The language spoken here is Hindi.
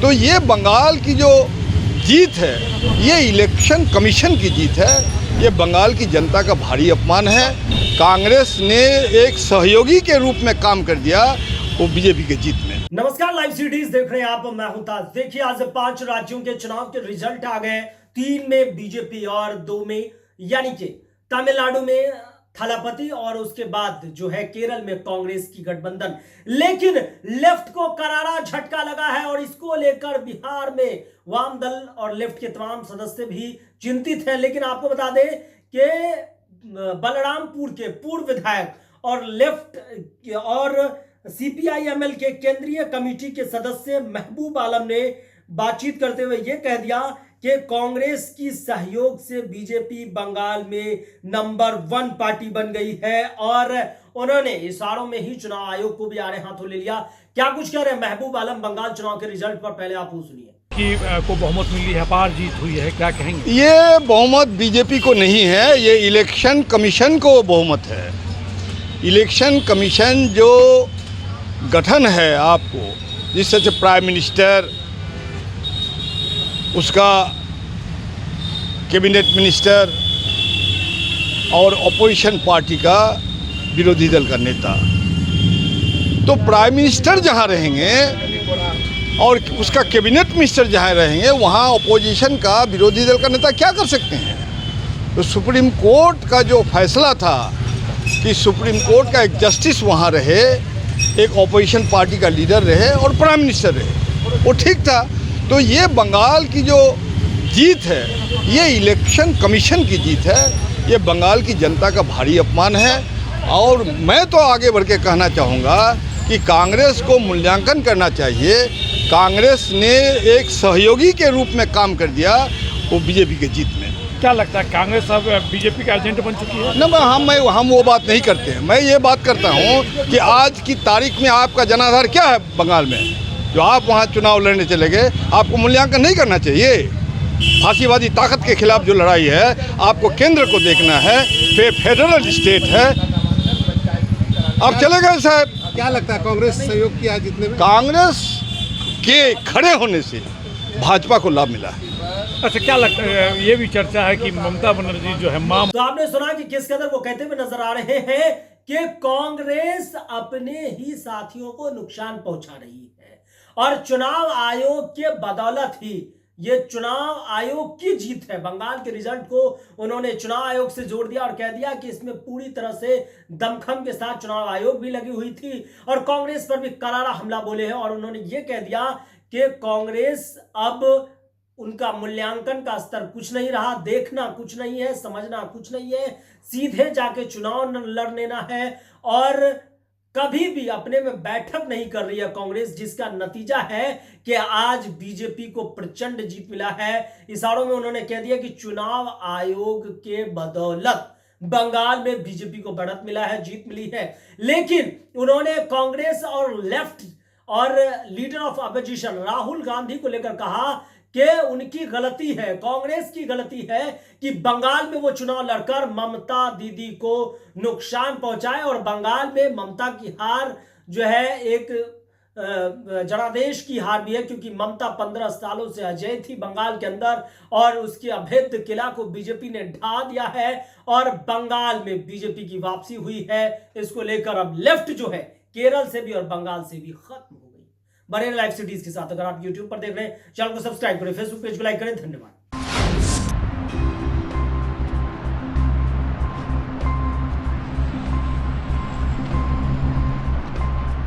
तो ये बंगाल की जो जीत है, ये इलेक्शन कमीशन की जीत है। ये बंगाल की जनता का भारी अपमान है। कांग्रेस ने एक सहयोगी के रूप में काम कर दिया वो बीजेपी के जीत में। नमस्कार, लाइव सिटीज देख रहे हैं आप, मैं हूं ताज। देखिए, आज 5 राज्यों के चुनाव के रिजल्ट आ गए। 3 में बीजेपी और 2 में यानी कि तमिलनाडु में थलापति और उसके बाद जो है केरल में कांग्रेस की गठबंधन। लेकिन लेफ्ट को करारा झटका लगा है और इसको लेकर बिहार में वाम दल और लेफ्ट के तमाम सदस्य भी चिंतित हैं। लेकिन आपको बता दें कि बलरामपुर के पूर्व विधायक और लेफ्ट और सीपीआई-एमएल के केंद्रीय कमेटी के सदस्य महबूब आलम ने बातचीत करते हुए यह कह दिया कि कांग्रेस की सहयोग से बीजेपी बंगाल में नंबर 1 पार्टी बन गई है और उन्होंने इशारों में ही चुनाव आयोग को भी आड़े हाथों ले लिया। क्या कुछ कह रहे हैं महबूब आलम बंगाल चुनाव के रिजल्ट पर, पहले आप वो सुनिए। कि को बहुमत मिली है, अपार जीत हुई है, क्या कहेंगे? ये बहुमत बीजेपी को नहीं है, ये इलेक्शन कमीशन को बहुमत है। इलेक्शन कमीशन जो गठन है आपको, जिससे प्राइम मिनिस्टर, उसका कैबिनेट मिनिस्टर और अपोजिशन पार्टी का विरोधी दल का नेता, तो प्राइम मिनिस्टर जहां रहेंगे और उसका कैबिनेट मिनिस्टर जहां रहेंगे, वहां अपोजिशन का विरोधी दल का नेता क्या कर सकते हैं? तो सुप्रीम कोर्ट का जो फैसला था कि सुप्रीम कोर्ट का एक जस्टिस वहां रहे, एक अपोजिशन पार्टी का लीडर रहे और प्राइम मिनिस्टर रहे, वो ठीक था। तो ये बंगाल की जो जीत है, ये इलेक्शन कमीशन की जीत है। ये बंगाल की जनता का भारी अपमान है। और मैं तो आगे बढ़ के कहना चाहूँगा कि कांग्रेस को मूल्यांकन करना चाहिए। कांग्रेस ने एक सहयोगी के रूप में काम कर दिया वो बीजेपी के जीत में। क्या लगता है, कांग्रेस अब बीजेपी का एजेंट बन चुकी है? न, हम वो बात नहीं करते हैं। मैं ये बात करता हूँ कि आज की तारीख में आपका जनाधार क्या है बंगाल में, जो आप वहाँ चुनाव लड़ने चले गए। आपको मूल्यांकन नहीं करना चाहिए। फांसीवादी ताकत के खिलाफ जो लड़ाई है, आपको केंद्र को देखना है, फेडरल स्टेट है। आप चले गए साहब। क्या लगता है कांग्रेस सहयोग किया जितने में? कांग्रेस के खड़े होने से भाजपा को लाभ मिला है। अच्छा, क्या लगता है, ये भी चर्चा है कि ममता बनर्जी जो है मां। तो आपने सुना कि किस कदर वो कहते हुए नजर आ रहे हैं कि कांग्रेस अपने ही साथियों को नुकसान पहुंचा रही है और चुनाव आयोग के बदौलत ही ये चुनाव आयोग की जीत है। बंगाल के रिजल्ट को उन्होंने चुनाव आयोग से जोड़ दिया और कह दिया कि इसमें पूरी तरह से दमखम के साथ चुनाव आयोग भी लगी हुई थी और कांग्रेस पर भी करारा हमला बोले हैं। और उन्होंने ये कह दिया कि कांग्रेस अब उनका मूल्यांकन का स्तर कुछ नहीं रहा, देखना कुछ नहीं है, समझना कुछ नहीं है, सीधे जाके चुनाव लड़ लेना है और कभी भी अपने में बैठक नहीं कर रही है कांग्रेस, जिसका नतीजा है कि आज बीजेपी को प्रचंड जीत मिला है। इशारों में उन्होंने कह दिया कि चुनाव आयोग के बदौलत बंगाल में बीजेपी को बढ़त मिला है, जीत मिली है। लेकिन उन्होंने कांग्रेस और लेफ्ट और leader of opposition Rahul Gandhi को लेकर कहा कि उनकी गलती है, कांग्रेस की गलती है कि बंगाल में वो चुनाव लड़कर ममता दीदी को नुकसान पहुंचाए और बंगाल में ममता की हार जो है एक जनादेश की हार भी है, क्योंकि ममता 15 सालों से अजय थी बंगाल के अंदर और उसके अभेद्य किला को बीजेपी ने ढा दिया है और बंगाल में बीजेपी की वापसी हुई है। इसको लेकर अब लेफ्ट जो है केरल से भी और बंगाल से भी खत्म हो गई। बने लाइव सिटीज के साथ। अगर आप यूट्यूब पर देख रहे हैं, चैनल को सब्सक्राइब करें, फेसबुक पेज को लाइक करें। धन्यवाद।